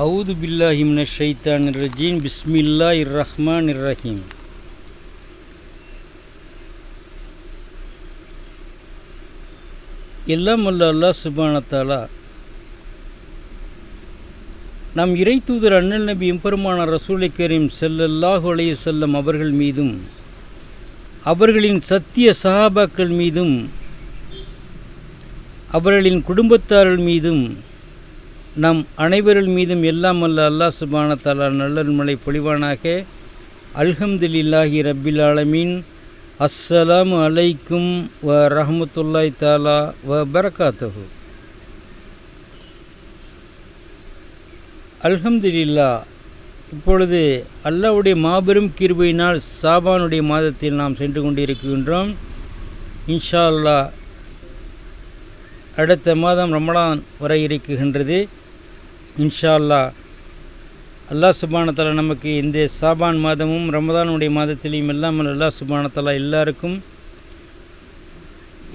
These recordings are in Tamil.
அவுது பில்லாஹி மினஷ் ஷைத்தானிர் ரஜீம். பிஸ்மில்லாஹிர் ரஹ்மானிர் ரஹீம். எல்லாம் வல்ல அல்லாஹ் சுப்ஹானஹு வ தஆலா நம் இறை தூதர் அண்ணல் நபி எம்பெருமானார் ரசூலை கரீம் ஸல்லல்லாஹு அலைஹி வஸல்லம் அவர்கள் மீதும் அவர்களின் சத்திய சஹாபாக்கள் மீதும் அவர்களின் குடும்பத்தார்கள் மீதும் நம் அனைவர்கள் மீதும் எல்லாம் வல்ல அல்லாஹ் சுப்ஹானஹு வ தஆலா நல்லருள்மழை பொழிவானாக. அல்ஹம்துலில்லாஹி ரப்பில் ஆலமீன். அஸ்ஸலாமு அலைக்கும் வ ரஹ்மத்துல்லாஹி தஆலா வ பரகாத்துஹு. அல்ஹம்துலில்லாஹ். இப்பொழுது அல்லாஹ்வுடைய மாபெரும் கிருபையினால் ஷாபானுடைய மாதத்தில் நாம் சென்று கொண்டிருக்கின்றோம். இன்ஷா அல்லாஹ் அடுத்த மாதம் ரமலான் வர இருக்கின்றது. இன்ஷா அல்லாஹ் அல்லாஹ் சுப்ஹானஹு வ தஆலா நமக்கு இந்த ஷாபான் மாதமும் ரமதானுடைய மாதத்திலையும் எல்லாம் அல்லாஹ் சுப்ஹானஹு வ தஆலா எல்லாருக்கும்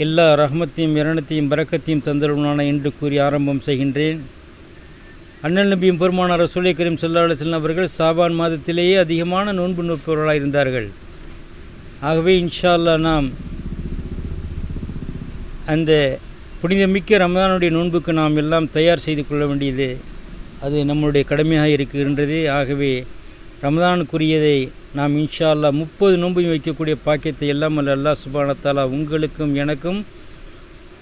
எல்லா ரஹ்மத்தையும் இரணத்தையும் பரக்கத்தையும் தந்தருளான என்று கூறி ஆரம்பம் செய்கின்றேன். அண்ணல் நபி எம்பெருமானார் ரசூலை கரீம் ஸல்லல்லாஹு அலைஹி வஸல்லம் அவர்கள் ஷாபான் மாதத்திலேயே அதிகமான நோன்பு நோற்பவர்களாக இருந்தார்கள். ஆகவே இன்ஷா அல்லாஹ் நாம் அந்த புனிதமிக்க ரமதானுடைய நோன்புக்கு நாம் எல்லாம் தயார் செய்து கொள்ள வேண்டியது அது நம்முடைய கடமையாக இருக்கின்றது. ஆகவே ரமதானுக்குரியதை நாம் இன்ஷா அல்லாஹ் 30 நோன்பையும் வைக்கக்கூடிய பாக்கியத்தை எல்லாம் அல்லாஹ் சுப்ஹானஹு வ தஆலா உங்களுக்கும் எனக்கும்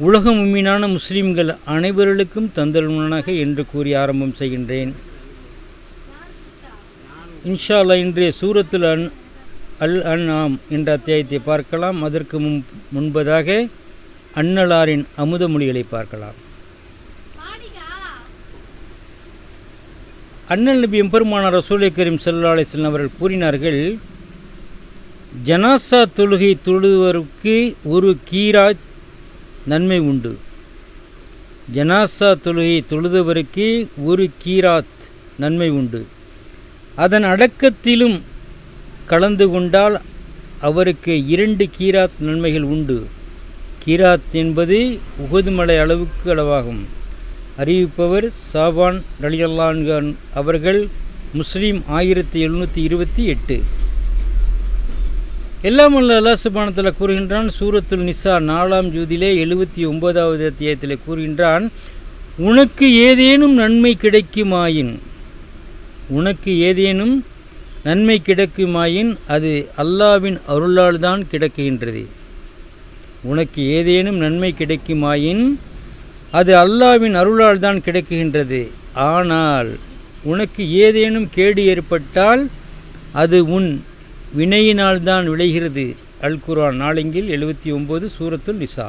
உலக முஃமினான முஸ்லீம்கள் அனைவர்களுக்கும் தந்தருள்வானாக என்று கூறி ஆரம்பம் செய்கின்றேன். இன்ஷா அல்லாஹ் இன்றைய சூரத்துல் அல் அன்ஆம் என்ற அத்தியாயத்தை பார்க்கலாம். அதற்கு முன்பதாக அன்னலாரின் அமுத மொழிகளை பார்க்கலாம். அண்ணல் நபி எம்பெருமானார் ரசூலை கரீம் ஸல்லல்லாஹு அலைஹி வஸல்லம் அவர்கள் கூறினார்கள், ஜனாசா தொழுகை தொழுவதற்கு ஒரு கீராத் நன்மை உண்டு. ஜனாசா தொழுகை தொழுதவருக்கு ஒரு கீராத் நன்மை உண்டு. அதன் அடக்கத்திலும் கலந்து கொண்டால் அவருக்கு 2 கீராத் நன்மைகள் உண்டு. கீராத் என்பது உஹது மலை அளவுக்கு அளவாகும். அறிவிப்பவர் ஷாபான் ரலியல்லாஹு அன்ஹு அவர்கள். முஸ்லீம் 1728. எல்லாம் வல்ல அல்லாஹ் சுப்ஹானஹு வ தஆலா கூறுகின்றான் சூரத்துல் நிசா 4ஆம் ஜூதிலே 79வது அத்தியாயத்தில் கூறுகின்றான், உனக்கு ஏதேனும் நன்மை கிடைக்குமாயின் அது அல்லாஹ்வின் அருளால் தான் கிடைக்கின்றது. உனக்கு ஏதேனும் நன்மை கிடைக்குமாயின் அது அல்லாஹ்வின் அருளால் தான் கிடைக்கின்றது. ஆனால் உனக்கு ஏதேனும் கேடு ஏற்பட்டால் அது உன் வினையினால் தான் விளைகிறது. அல் குர்ஆன் நாலங்கில் 79 சூரத்துல் நிசா.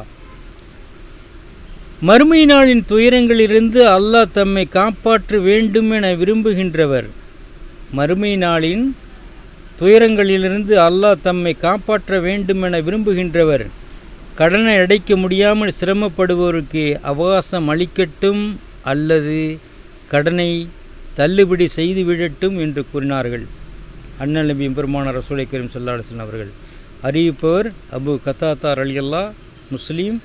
மறுமை நாளின் துயரங்களிலிருந்து அல்லாஹ் தம்மை காப்பாற்ற வேண்டும் என விரும்புகின்றவர் மறுமை நாளின் துயரங்களிலிருந்து அல்லாஹ் தம்மை காப்பாற்ற வேண்டும் என விரும்புகின்றவர் கடனை அடைக்க முடியாமல் சிரமப்படுவோருக்கு அவகாசம் அளிக்கட்டும் அல்லது கடனை தள்ளுபடி செய்து விடட்டும் என்று கூறினார்கள். அண்ணல் நபி எம்பெருமானார் ரசூலை கரீம் ஸல்லல்லாஹு அலைஹி வஸல்லம் அவர்கள். அறிவிப்பவர் அபு கத்தாதா ரலியல்லாஹு. முஸ்லீம்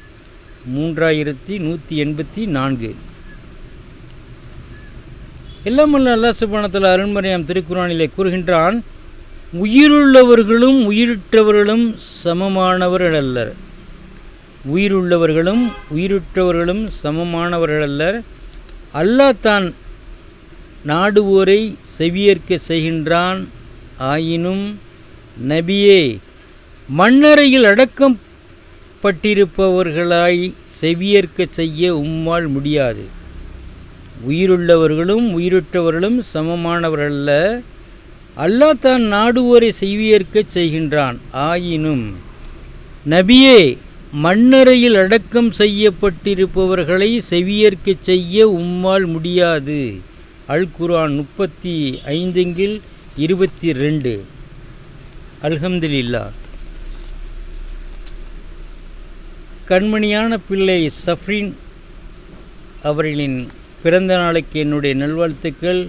3184. எல்லாம் வல்ல அல்லாஹ் சுப்ஹானஹு வ தஆலா அருள்மறையாம் திருக்குர்ஆனிலே கூறுகின்றான், உயிருள்ளவர்களும் உயிரற்றவர்களும் சமமானவர்கள் அல்லர். உயிருள்ளவர்களும் உயிரற்றவர்களும் சமமானவர்கள் அல்லர். அல்லாஹ் தான் நாடுவோரை செவியேற்க செய்கின்றான். ஆயினும் நபியே, மண்ணறையில் அடக்கம் பட்டிருப்பவர்களாய் செவியேற்க செய்ய உம்மால் முடியாது. உயிருள்ளவர்களும் உயிரற்றவர்களும் சமமானவர்கள் அல்ல. அல்லாஹ் தான் நாடுவோரை செவியேற்க செய்கின்றான். ஆயினும் நபியே, மண்ணறையில் அடக்கம் செய்யப்பட்டிருப்பவர்களை செவியேற்க செய்ய உம்மால் முடியாது. அல் குர்ஆன் 35:22. அல்ஹம்துலில்லாஹ். கண்மணியான பிள்ளை சஃப்ரின் அவர்களின் பிறந்த நாளைக்கு என்னுடைய நல்வாழ்த்துக்கள்.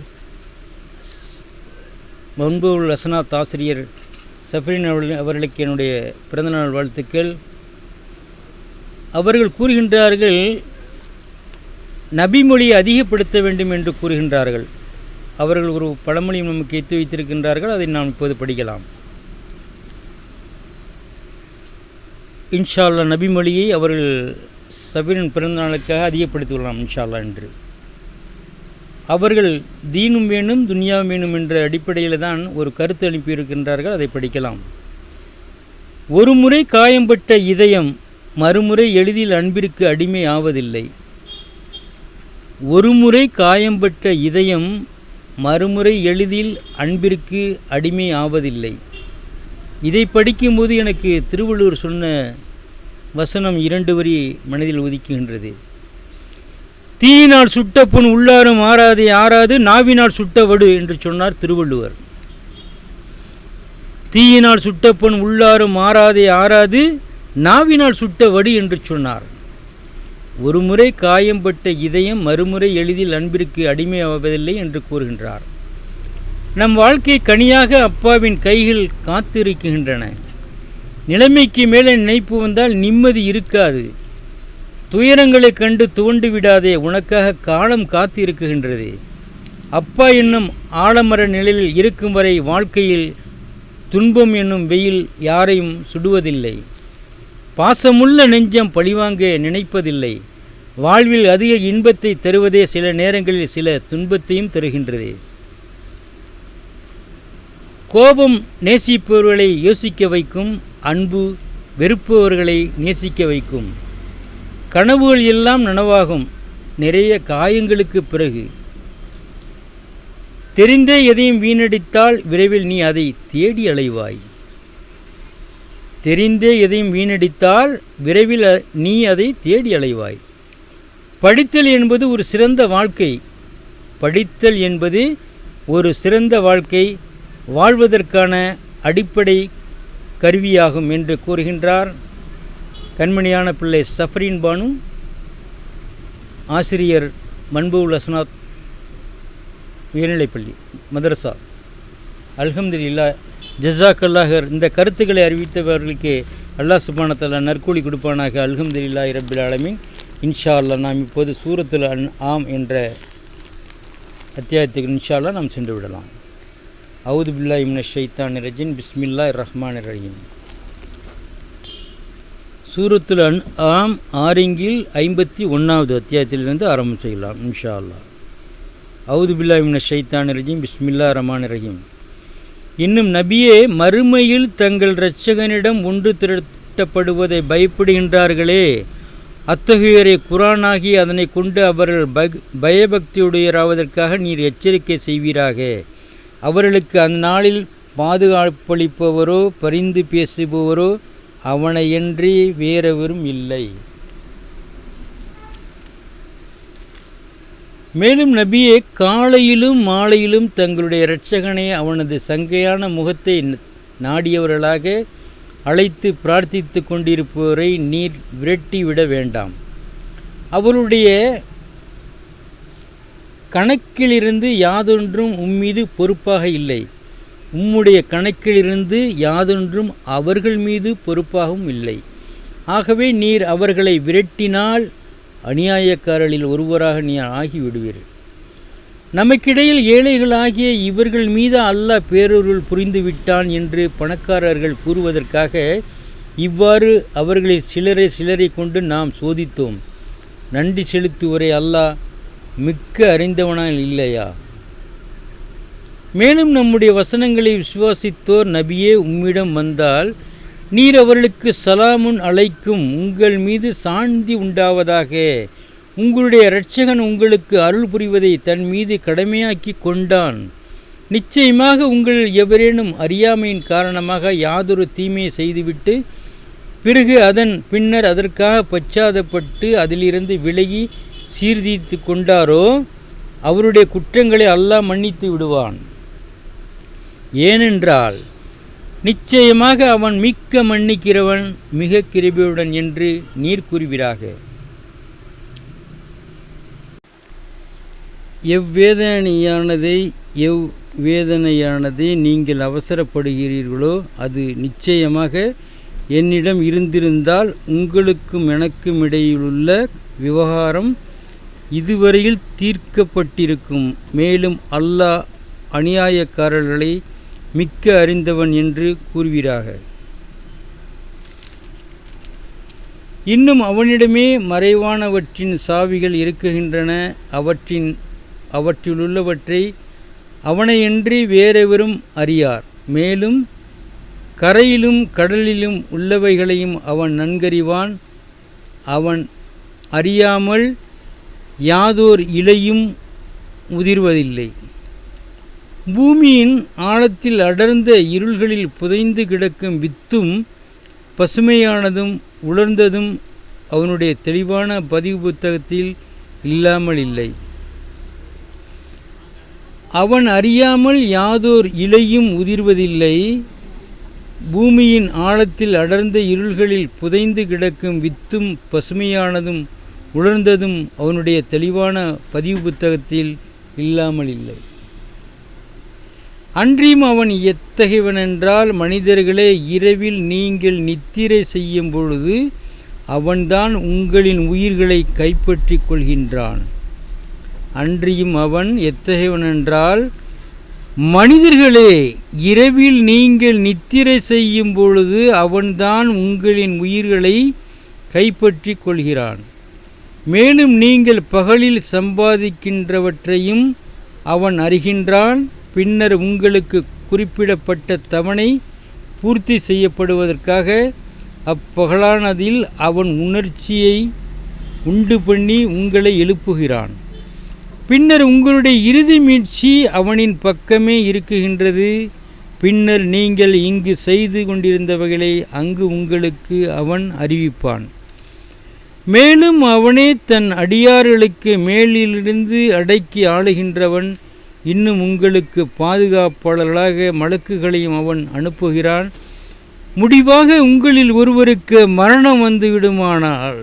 மன்புல் ஹசனாத் ஆசிரியர் சஃப்ரின் அவர்களுக்கு என்னுடைய பிறந்தநாள் வாழ்த்துக்கள். அவர்கள் கூறுகின்றார்கள், நபிமொழியை அதிகப்படுத்த வேண்டும் என்று கூறுகின்றார்கள். அவர்கள் ஒரு பழமொழியும் நமக்கு எத்தி வைத்திருக்கின்றார்கள். அதை நாம் இப்போது படிக்கலாம். இன்ஷா அல்லாஹ் நபிமொழியை அவர்கள் சபீரின் பிறந்தநாளுக்காக அதிகப்படுத்திவிடலாம் இன்ஷா அல்லாஹ் என்று. அவர்கள் தீனும் வேணும் துன்யாவும் வேணும் என்ற அடிப்படையில் தான் ஒரு கருத்து அனுப்பியிருக்கின்றார்கள். அதை படிக்கலாம். ஒரு முறை காயம்பட்ட இதயம் மறுமுறை எளிதில் அன்பிற்கு அடிமை ஆவதில்லை. ஒரு முறை காயம்பட்ட இதயம் மறுமுறை எளிதில் அன்பிற்கு அடிமை ஆவதில்லை. இதை படிக்கும்போது எனக்கு திருவள்ளுவர் சொன்ன வசனம் 2 வரி மனதில் உதிக்குகின்றது. தீயினால் சுட்ட புண் உள்ளாரும் ஆறாதே ஆறாது நாவினால் சுட்ட வடு என்று சொன்னார் திருவள்ளுவர். தீயினால் சுட்ட புண் உள்ளாரும் ஆறாதே ஆறாது நாவினால் சுட்ட வடு என்று சொன்னார். ஒரு முறை காயம்பட்ட இதயம் மறுமுறை எளிதில் அன்பிற்கு அடிமையாவதில்லை என்று கூறுகின்றார். நம் வாழ்க்கை கனியாக அப்பாவின் கைகள் காத்திருக்கின்றன. நிலைமைக்கு மேலே நினைப்பு வந்தால் நிம்மதி இருக்காது. துயரங்களை கண்டு துவண்டு விடாதே, உனக்காக காலம் காத்து இருக்குகின்றது. அப்பா என்னும் ஆலமர நிலையில் இருக்கும் வரை வாழ்க்கையில் துன்பம் என்னும் வெயில் யாரையும் சுடுவதில்லை. பாசமுள்ள நெஞ்சம் பழிவாங்க நினைப்பதில்லை. வாழ்வில் அதிக இன்பத்தை தருவதே சில நேரங்களில் சில துன்பத்தையும் தருகின்றது. கோபம் நேசிப்பவர்களை யோசிக்க வைக்கும், அன்பு வெறுப்பவர்களை நேசிக்க வைக்கும். கனவுகள் எல்லாம் நனவாகும் நிறைய காயங்களுக்கு பிறகு. தெரிந்தே எதையும் வீணடித்தால் விரைவில் நீ அதை தேடி அலைவாய். தெரிந்தே எதையும் வீணடித்தால் விரைவில் நீ அதை தேடி அலைவாய். படித்தல் என்பது ஒரு சிறந்த வாழ்க்கை. படித்தல் என்பது ஒரு சிறந்த வாழ்க்கை வாழ்வதற்கான அடிப்படை கருவியாகும் என்று கூறுகின்றார் கண்மணியான பிள்ளை சஃப்ரீன் பானு, ஆசிரியர் மன்புல் ஹசனாத் உயர்நிலைப்பள்ளி மதரசா. அல்ஹம்துலில்லாஹ், ஜஸாக்கல்லாஹர். இந்த கருத்துக்களை அறிவித்தவர்களுக்கு அல்லாஹ் சுப்ஹானஹு வ தஆலா நற்கூலி கொடுப்பானாக. அல்ஹம்துலில்லாஹி ரப்பில் ஆலமீன். இன்ஷா அல்லாஹ் நாம் இப்போது சூரத்துல் அன்ஆம் என்ற அத்தியாயத்துக்கு இன்ஷா அல்லாஹ் நாம் சென்று விடலாம். அவுது பில்லாஹி மினஷ் ஷைத்தானிர் ரஜீம். பிஸ்மில்லாஹிர் ரஹ்மானிர் ரஹீம். சூரத்துல் அன்ஆம் ஆரிங்கில் 51வது அத்தியாயத்திலிருந்து ஆரம்பம் செய்யலாம் இன்ஷா அல்லாஹ். அவுது பில்லாஹி மினஷ் ஷைத்தானிர் ரஜீம். பிஸ்மில்லாஹிர் ரஹ்மானிர் ரஹீம். இன்னும் நபியே, மறுமையில் தங்கள் இரட்சகனிடம் ஒன்று திரட்டப்படுவதை பயப்படுகின்றார்களே, அத்தகையோரை குர்ஆனாகி அதனை கொண்டு அவர்கள் பயபக்தியுடையராவதற்காக நீர் எச்சரிக்கை செய்வீராக. அவர்களுக்கு அந்த நாளில் பாதுகாப்பளிப்பவரோ பரிந்து பேசுபவரோ அவனையன்றி வேறெவரும் இல்லை. மேலும் நபியே, காலையிலும் மாலையிலும் தங்களுடைய இரட்சகனை அவனது சங்கையான முகத்தை நாடியவர்களாக அழைத்து பிரார்த்தித்து கொண்டிருப்பவரை நீர் விரட்டி விட வேண்டாம். அவருடைய கணக்கிலிருந்து யாதொன்றும் உம்மீது பொறுப்பாக இல்லை. உம்முடைய கணக்கிலிருந்து யாதொன்றும் அவர்கள் மீது பொறுப்பாகவும் இல்லை. ஆகவே நீர் அவர்களை விரட்டினால் அநியாயக்காரர்களில் ஒருவராக நீர் ஆகிவிடுவீர். நமக்கிடையில் ஏழைகளாகிய இவர்கள் மீது அல்லாஹ் பேரருள் புரிந்துவிட்டான் என்று பணக்காரர்கள் கூறுவதற்காக இவ்வாறு அவர்களில் சிலரை கொண்டு நாம் சோதித்தோம். நன்றி செலுத்துவரை அல்லாஹ் மிக்க அறிந்தவனால் இல்லையா? மேலும் நம்முடைய வசனங்களை விசுவாசித்தோர் நபியே உம்மிடம் வந்தால் நீர் அவர்களுக்கு சலாமுன் அலைக்கும், உங்கள் மீது சாந்தி உண்டாவதாக, உங்களுடைய இரட்சகன் உங்களுக்கு அருள் புரிவதை தன் மீது கடமையாக்கி கொண்டான். நிச்சயமாக உங்கள் எவரேனும் அறியாமையின் காரணமாக யாதொரு தீமையை செய்துவிட்டு பிறகு அதன் பின்னர் அதற்காக பச்சாதப்பட்டு அதிலிருந்து விலகி சீர்தித்து கொண்டாரோ அவருடைய குற்றங்களை அல்லாஹ் மன்னித்து விடுவான். ஏனென்றால் நிச்சயமாக அவன் மிக்க மன்னிக்கிறவன் மிக கிருபையுடன் என்று நீர் கூறுவீராக. எவ்வேதனையானதை நீங்கள் அவசரப்படுகிறீர்களோ அது நிச்சயமாக என்னிடம் இருந்திருந்தால் உங்களுக்கும் எனக்கும் இடையிலுள்ள விவகாரம் இதுவரையில் தீர்க்கப்பட்டிருக்கும். மேலும் அல்லாஹ் அநியாயக்காரர்களை மிக்க அறிந்தவன் என்று கூறுவீராக. இன்னும் அவனிடமே மறைவானவற்றின் சாவிகள் இருக்குகின்றன. அவற்றிலுள்ளவற்றை அவனையன்றி வேறெவரும் அறியார். மேலும் கரையிலும் கடலிலும் உள்ளவைகளையும் அவன் நன்கறிவான். அவன் அறியாமல் யாதோர் இலையும் உதிர்வதில்லை. பூமியின் ஆழத்தில் அடர்ந்த இருள்களில் புதைந்து கிடக்கும் வித்தும் பசுமையானதும் உலர்ந்ததும் அவனுடைய தெளிவான பதிவு புத்தகத்தில் இல்லாமல் இல்லை. அவன் அறியாமல் யாதோர் இலையும் உதிர்வதில்லை. பூமியின் ஆழத்தில் அடர்ந்த இருள்களில் புதைந்து கிடக்கும் வித்தும் பசுமையானதும் உலர்ந்ததும் அவனுடைய தெளிவான பதிவு புத்தகத்தில் இல்லாமல் இல்லை. அன்றியும் அவன் எத்தகையவனென்றால், மனிதர்களே, இரவில் நீங்கள் நித்திரை செய்யும் பொழுது அவன்தான் உங்களின் உயிர்களை கைப்பற்றி கொள்கின்றான். அன்றியும் அவன் எத்தகையவனென்றால், மனிதர்களே, இரவில் நீங்கள் நித்திரை செய்யும் பொழுது அவன்தான் உங்களின் உயிர்களை கைப்பற்றி கொள்கிறான். மேலும் நீங்கள் பகலில் சம்பாதிக்கின்றவற்றையும் அவன் அறிகின்றான். பின்னர் உங்களுக்கு குறிப்பிடப்பட்ட தவணை பூர்த்தி செய்யப்படுவதற்காக அப்பகலானதில் அவன் உணர்ச்சியை உண்டு பண்ணி உங்களை எழுப்புகிறான். பின்னர் உங்களுடைய இறுதி மீட்சி அவனின் பக்கமே இருக்குகின்றது. பின்னர் நீங்கள் இங்கு செய்து கொண்டிருந்தவைகளை அங்கு உங்களுக்கு அவன் அறிவிப்பான். மேலும் அவனே தன் அடியார்களுக்கு மேலிலிருந்து அடக்கி ஆளுகின்றவன். இன்னும் உங்களுக்கு பாதுகாப்பாளர்களாக மலக்குகளையும் அவன் அனுப்புகிறான். முடிவாக உங்களில் ஒருவருக்கு மரணம் வந்துவிடுமானால்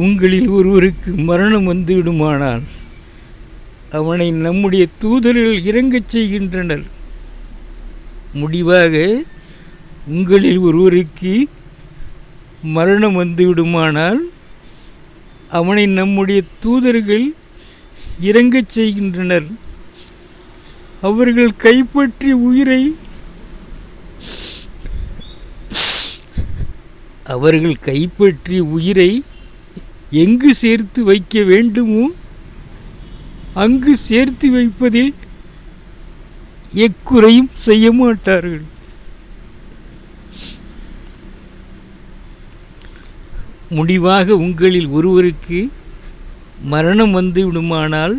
உங்களில் ஒருவருக்கு மரணம் வந்துவிடுமானால் அவனை நம்முடைய தூதர்கள் இறங்கச் செய்கின்றனர். முடிவாக உங்களில் ஒருவருக்கு மரணம் வந்துவிடுமானால் அவனை நம்முடைய தூதர்கள் இறங்கச் செய்கின்றனர். அவர்கள் கைப்பற்றிய உயிரை எங்கு சேர்த்து வைக்க வேண்டுமோ அங்கு சேர்த்து வைப்பதில் எக்குறையும் செய்ய மாட்டார்கள். முடிவாக உங்களில் ஒருவருக்கு மரணம் வந்துவிடுமானால்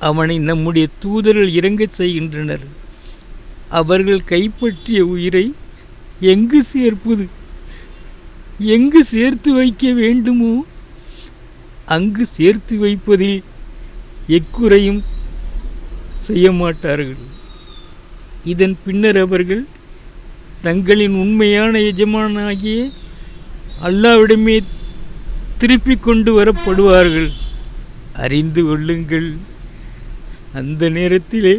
அவனை நம்முடைய தூதர்கள் இறங்கச் செய்கின்றனர். அவர்கள் கைப்பற்றிய உயிரை எங்கு சேர்த்து வைக்க வேண்டுமோ அங்கு சேர்த்து வைப்பதில் எக்குறையும் செய்ய மாட்டார்கள். இதன் பின்னர் அவர்கள் தங்களின் உண்மையான எஜமானாகிய அல்லாஹ்விடமே திருப்பிக் கொண்டு வரப்படுவார்கள். அறிந்து கொள்ளுங்கள், அந்த நேரத்திலே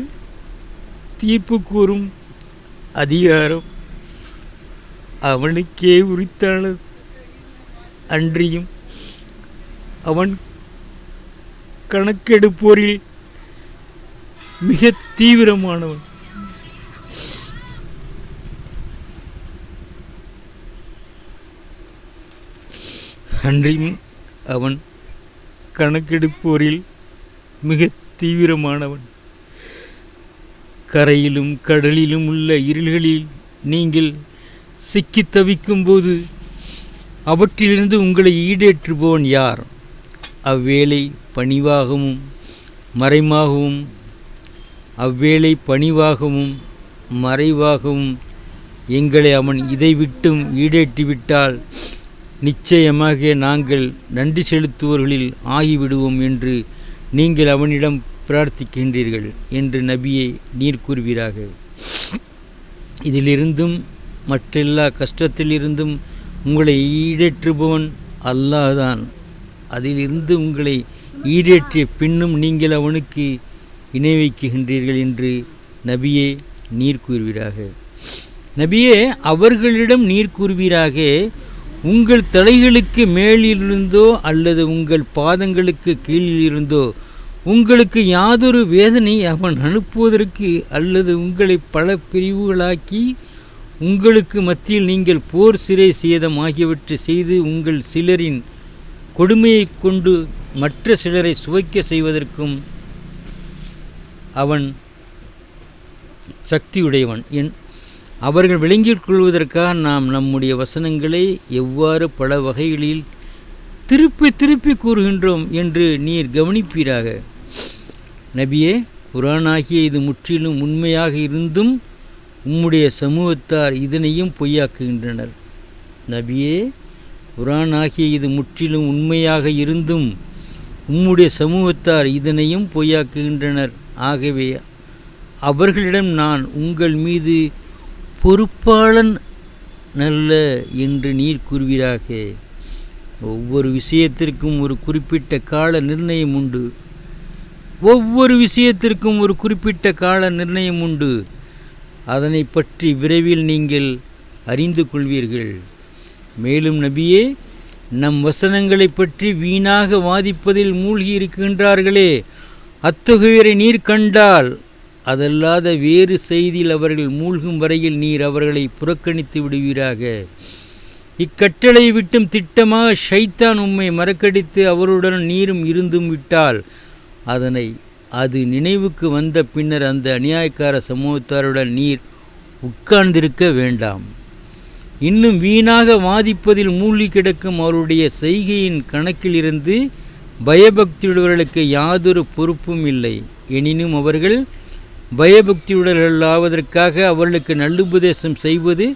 தீர்ப்பு கூறும் அதிகாரம் அவனுக்கே உரித்தானது. அன்றியும் அவன் கணக்கெடுப்போரில் மிக தீவிரமானவன். அன்றியும் அவன் கணக்கெடுப்போரில் மிக தீவிரமானவன். கரையிலும் கடலிலும் உள்ள இருள்களில் நீங்கள் சிக்கித் தவிக்கும்போது அவற்றிலிருந்து உங்களை ஈடேற்றுபவன் யார்? அவ்வேளை பணிவாகவும் மறைவாகவும் எங்களை அவன் இதை விட்டும் ஈடேற்றிவிட்டால் நிச்சயமாக நாங்கள் நன்றி செலுத்துவோர்களில் ஆகிவிடுவோம் என்று நீங்கள் அவனிடம் பிரார்த்திக்கின்றீர்கள் என்று நபியை நீர் கூறுவீராக. இதிலிருந்தும் மற்றெல்லா கஷ்டத்திலிருந்தும் உங்களை ஈடேற்றுபவன் அல்லாஹ்தான். அதிலிருந்து உங்களை ஈடேற்றிய பின்னும் நீங்கள் அவனுக்கு இணை வைக்குகின்றீர்கள் என்று நபியே நீர் கூறுவீராக. நபியே, அவர்களிடம் நீர் கூறுவீராக, உங்கள் தலைகளுக்கு மேலிருந்தோ அல்லது உங்கள் பாதங்களுக்கு கீழிருந்தோ உங்களுக்கு யாதொரு வேதனை அவன் அனுப்புவதற்கு அல்லது உங்களை பல பிரிவுகளாக்கி உங்களுக்கு மத்தியில் நீங்கள் போர் சிறை சேதம் ஆகியவற்றை செய்து உங்கள் சிலரின் கொடுமையை கொண்டு மற்ற சிலரை சுவைக்க செய்வதற்கும் அவன் சக்தியுடையவன். அவர்கள் விளங்கிக் கொள்வதற்காக நாம் நம்முடைய வசனங்களை எவ்வாறு பல வகைகளில் திருப்பி திருப்பி கூறுகின்றோம் என்று நீர் கவனிப்பீராக. நபியே, குர்ஆனாகிய இது முற்றிலும் உண்மையாக இருந்தும் உம்முடைய சமூகத்தார் இதனையும் பொய்யாக்குகின்றனர். நபியே, குர்ஆனாகிய இது முற்றிலும் உண்மையாக இருந்தும் உம்முடைய சமூகத்தார் இதனையும் பொய்யாக்குகின்றனர். ஆகவே அவர்களிடம் நான் உங்கள் மீது பொறுப்பாளன் நல்ல என்று நீர் கூறுவீராக. ஒவ்வொரு விஷயத்திற்கும் ஒரு குறிப்பிட்ட கால நிர்ணயம் உண்டு. ஒவ்வொரு விஷயத்திற்கும் ஒரு குறிப்பிட்ட கால நிர்ணயம் உண்டு. அதனை பற்றி விரைவில் நீங்கள் அறிந்து கொள்வீர்கள். மேலும் நபியே, நம் வசனங்களை பற்றி வீணாக வாதிப்பதில் மூழ்கி இருக்கின்றார்களே, அத்தகையோரை நீர் கண்டால் அதல்லாத வேறு செய்தியில் அவர்கள் மூழ்கும் வரையில் நீர் அவர்களை புறக்கணித்து விடுவீராக. இக்கட்டளை விட்டும் திட்டமாக ஷைத்தான் உம்மை மறக்கடித்து அவருடன் நீரும் இருந்தும் விட்டால் அது நினைவுக்கு வந்த பின்னர் அந்த அநியாயக்கார சமூகத்தாருடன் நீர் உட்கார்ந்திருக்க வேண்டாம். இன்னும் வீணாக வாதிப்பதில் மூழ்கி கிடக்கும் அவருடைய செய்கையின் கணக்கிலிருந்து பயபக்தியுடையவர்களுக்கு யாதொரு பொறுப்பும் இல்லை. எனினும் அவர்கள் பயபக்தியுடையவர்களாவதற்காக அவர்களுக்கு நல்லுபதேசம் செய்வது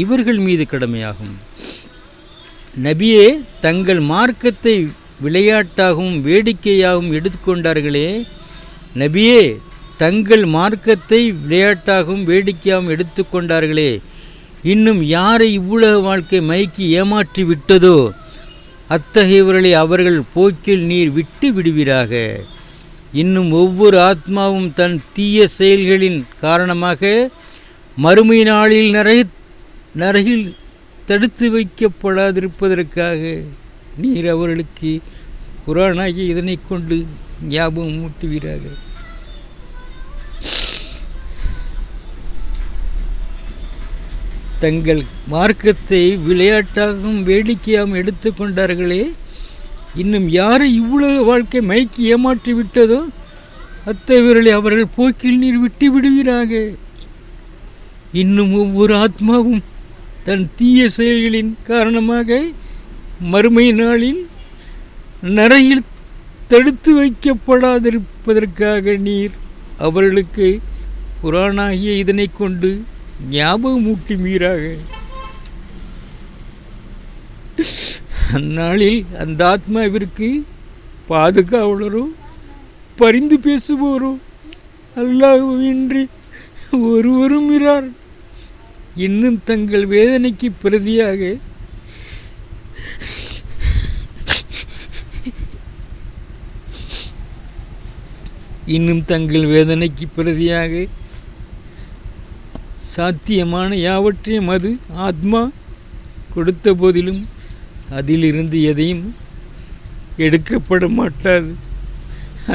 இவர்கள் மீது கடமையாகும். நபியே, தங்கள் மார்க்கத்தை விளையாட்டாகவும் வேடிக்கையாகவும் எடுத்துக்கொண்டார்களே, நபியே, தங்கள் மார்க்கத்தை விளையாட்டாகவும் வேடிக்கையாகவும் எடுத்துக்கொண்டார்களே, இன்னும் யாரை இவ்வுலக வாழ்க்கை மயக்கி ஏமாற்றி விட்டதோ அத்தகையவர்களை அவர்கள் போக்கில் நீர் விட்டு விடுவீராக. இன்னும் ஒவ்வொரு ஆத்மாவும் தன் தீய செயல்களின் காரணமாக மறுமை நாளில் நரகில் தடுத்து வைக்கப்படாதிருப்பதற்காக நீர் அவர்களுக்கு குர்ஆனாகிய இதனை கொண்டு ஞாபகம் ஊட்டுவீராக. தங்கள் மார்க்கத்தை விளையாட்டாகவும் வேடிக்கையாகவும் எடுத்துக்கொண்டார்களே, இன்னும் யாரை இவ்வுலக வாழ்க்கை மயக்கி ஏமாற்றி விட்டதோ அத்தகையவர்களை அவர்கள் போக்கில் நீர் விட்டு விடுவீராக. இன்னும் ஒவ்வொரு ஆத்மாவும் தன் தீய செயல்களின் காரணமாக மறுமை நாளில் நரகில் தடுத்து வைக்கப்படாதிருப்பதற்காக நீர் அவர்களுக்கு குர்ஆனாகிய இதனை கொண்டு ஞாபகமூட்டுவீராக. அந்நாளில் அந்த ஆத்மாவிற்கு பாதுகாவலரோ பரிந்து பேசுவோரோ அல்லாஹ்வின்றி ஒருவரும் இரார். இன்னும் தங்கள் வேதனைக்கு பிரதியாக சாத்தியமான யாவற்றையும் அது ஆத்மா கொடுத்த போதிலும் அதிலிருந்து எதையும் எடுக்கப்பட மாட்டாது.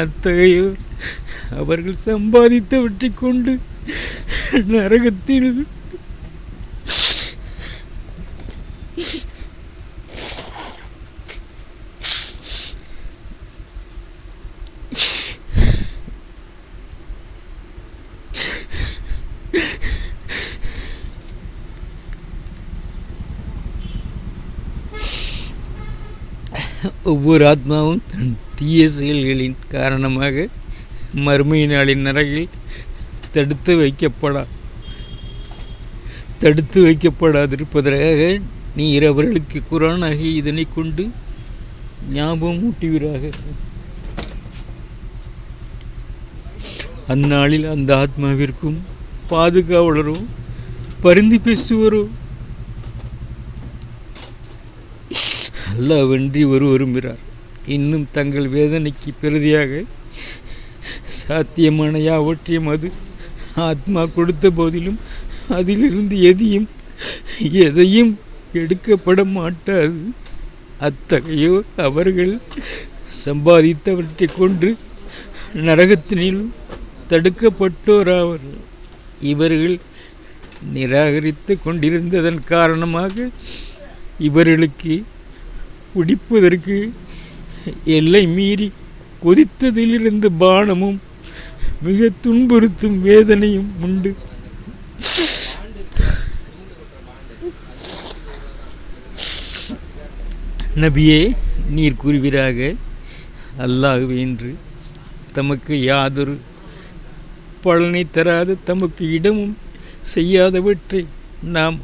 அத்தகையோர் அவர்கள் சம்பாதித்தவற்றை கொண்டு நரகத்தில் ஒவ்வொரு ஆத்மாவும் தன் தீய செயல்களின் காரணமாக மறுமை நாளின் நரகில் தடுத்து வைக்கப்படாதிருப்பதற்காக நீர் அவர்களுக்கு குர்ஆனாகிய இதனை கொண்டு ஞாபகம் ஊட்டுவீராக. அந்நாளில் அந்த ஆத்மாவிற்கும் பாதுகாவலரோ பரிந்து பேசுவரோ அல்லாஹ்வின்றி ஒருவரும் இரார். இன்னும் தங்கள் வேதனைக்கு பிரதியாக சாத்தியமான யாவற்றையும் அது ஆத்மா கொடுத்த போதிலும் அதிலிருந்து எதையும் எடுக்கப்பட மாட்டாது. அத்தகையோர் அவர்கள் சம்பாதித்தவற்றை கொண்டு நரகத்தினில் தடுக்கப்பட்டோராவர். இவர்கள் நிராகரித்து கொண்டிருந்ததன் காரணமாக இவர்களுக்கு குடிப்பதற்கு எல்லை மீறி கொதித்ததிலிருந்து பானமும் மிக துன்புறுத்தும் வேதனையும் உண்டு. நபியே, நீர் கூறுவீராக, அல்லாஹ்வே என்று தமக்கு யாதொரு பலனை தராத தமக்கு இடமும் செய்யாதவற்றை நாம்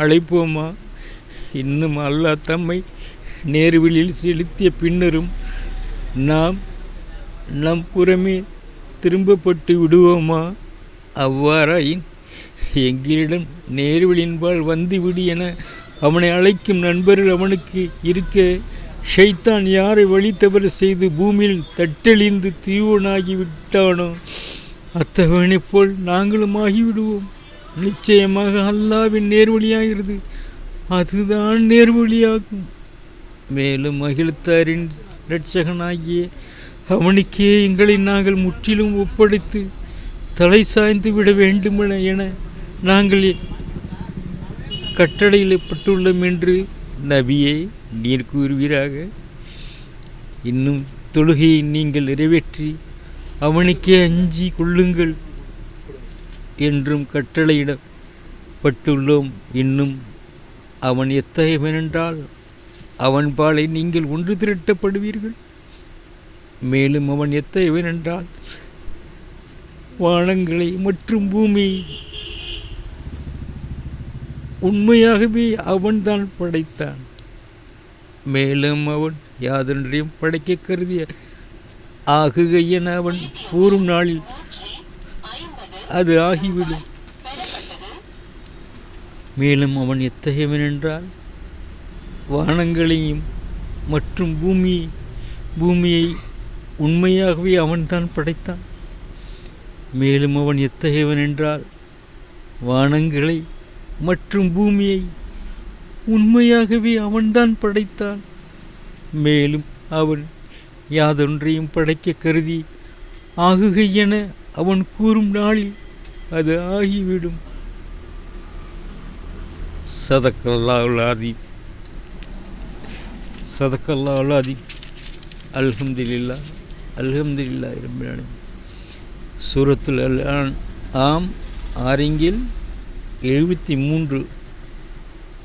அழைப்போமா? இன்னும் அல்லாஹ் தம்மை நேர்வழியில் செலுத்திய பின்னரும் நாம் நம் புறமே திரும்பப்பட்டு விடுவோமா? அவ்வாறாயின் எங்களிடம் நேர்வழியின்பால் வந்துவிடு என அவனை அழைக்கும் நண்பர்கள் அவனுக்கு இருக்க, ஷைத்தான் யாரை வழி தவறு செய்து பூமியில் தட்டெளிந்து தீவனாகி விட்டானோ அத்தவனைப் போல் நாங்களும் ஆகிவிடுவோம். நிச்சயமாக அல்லாஹ்வின் நேர்வழியாகிறது, அதுதான் நேர்வழியாகும். மேலும் அகிலத்தாரின் இரட்சகனாகிய அவனுக்கே எங்களை நாங்கள் முற்றிலும் ஒப்படைத்து தலை சாய்ந்து விட வேண்டுமென என நாங்கள் கட்டளையிடப்பட்டுள்ளோம் என்று நபியே நீர் கூறுவீராக. இன்னும் தொழுகையை நீங்கள் நிறைவேற்றி அவனுக்கே அஞ்சி கொள்ளுங்கள் என்றும் கட்டளையிடப்பட்டுள்ளோம். இன்னும் அவன் எத்தகையவனென்றால் அவன் பாலை நீங்கள் ஒன்று திரட்டப்படுவீர்கள். மேலும் அவன் எத்தகையவனென்றால் வானங்களை மற்றும் பூமியை உண்மையாகவே அவன்தான் படைத்தான். மேலும் அவன் யாதொன்றையும் படைக்க கருதிய ஆகுக என அவன் கூறும் நாளில் அது ஆகிவிடும். மேலும் அவன் எத்தகையவனென்றால் வானங்களையும் மற்றும் பூமியை உண்மையாகவே அவன்தான் படைத்தான். மேலும் அவன் எத்தகையவனென்றால் வானங்களை மற்றும் பூமியை உண்மையாகவே அவன்தான் படைத்தான். மேலும் அவன் யாதொன்றையும் படைக்க கருதி ஆகுக என அவன் கூறும் நாளில் அது ஆகிவிடும். சதக்கல்லாஹுல் அதீம். சதக்கல்லாஹுல் அதீம். அல்ஹம்துலில்லாஹ் அல்ஹம்துலில்லாஹி ரப்பில் ஆலமீன். சூரத்துல் அன்ஆம் ஆரிங்கில் 73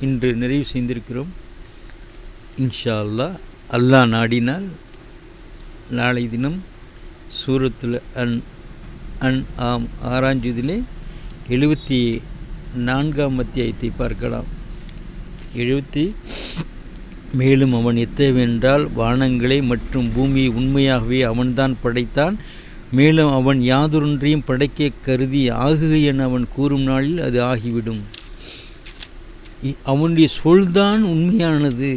இன்று நிறைவு செய்திருக்கிறோம். இன்ஷா அல்லாஹ், அல்லாஹ் நாடினால் நாளை தினம் சூரத்துல் அன்ஆம் 6ஆம் ஜுதிலே 74ஆம் அத்தியாயத்தை பார்க்கலாம். மேலும் அவன் எத்தவென்றால் வானங்களை மற்றும் பூமியை உண்மையாகவே அவன்தான் படைத்தான். மேலும் அவன் யாதொன்றையும் படைக்க கருதி ஆகுக என அவன் கூறும் நாளில் அது ஆகிவிடும். அவனுடைய சொல்தான் உண்மையானது.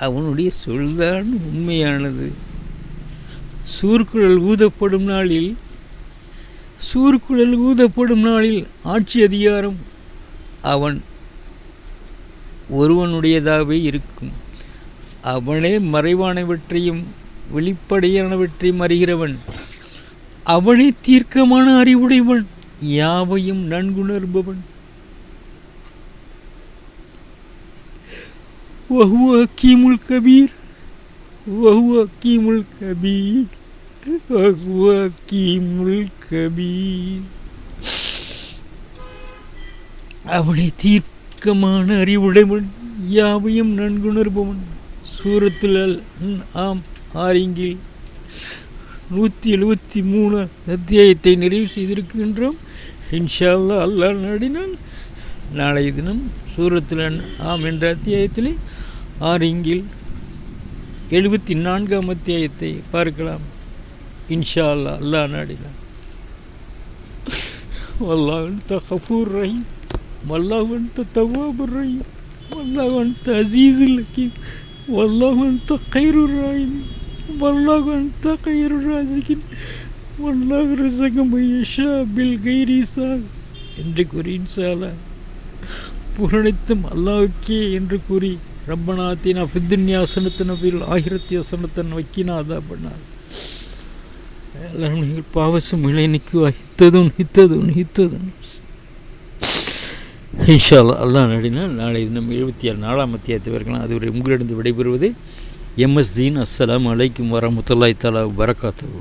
அவனுடைய சொல்தான் உண்மையானது. சூர்குழல் ஊதப்படும் நாளில் ஆட்சி அதிகாரம் அவன் ஒருவனுடையதாகவே இருக்கும். அவனே மறைவானவற்றையும் வெளிப்படையானவற்றையும் அறிகிறவன். அவனே தீர்க்கமான அறிவுடையவன், யாவையும் நன்குணர்பவன். வஹுவ ஹக்கீமுல் கபீர். வஹுவ ஹக்கீமுல் கபீர். வஹுவ ஹக்கீமுல் கபீர். அவனே தீர்க்கமான அறிவுடையவன், யாவையும் நன்குணர்பவன். சூரத்துல் அன்ஆம் ஆரிங்கில் 173 அத்தியாயத்தை நிறைவு செய்திருக்கின்றோம். இன்ஷா அல்லாஹ், அல்லாஹ் நாடினால் நாளைய தினம் சூரத்துல் அன்ஆம் என்ற அத்தியாயத்திலே ஆரிங்கில் 74ஆம் அத்தியாயத்தை பார்க்கலாம். இன்ஷா அல்லாஹ், அல்லாஹ் நாடினால். வல்லாஹு அன்த கஃபூர் ரஹீம், வல்லாஹு அன்த தவ்வாபுர் ரஹீம், வல்லாஹு அன்த அஸீஸுல் ஹக்கீம். வல்லாஹு அன்த கைருர் ராஹிமீன் வல்லாஹு அன்த கைருர் ராஸிகீன் வல்லாஹு ரிஸக மய்யஷா பில் கைரி ஹிசாப் என்று கூறி இன்ஷா அல்லாஹ் புகழனைத்தும் அல்லாஹ்வுக்கே என்று கூறி ரப்பனா ஆத்தினா ஃபித் துன்யா ஹஸனத்தன் வஃபில் ஆஹிரத்தி ஹஸனத்தன் வக்கினா அஸாபன்னார். எல்லாம் நீங்கள் பாவசும் இளைநிக்குவா ஹித்ததுன் இன்ஷா அல்லாஹ். அல்லாஹ் நாடினால் நாளை நம்ம 74ஆம் அத்தியாயத்தை வரைக்கலாம். அதுவரை உங்களிடம் விடைபெறுவது எம்எஸ் தீன். அஸ்ஸலாமு அலைக்கும் வரஹ்மத்துல்லாஹி தஆலா வபரகாத்துஹு.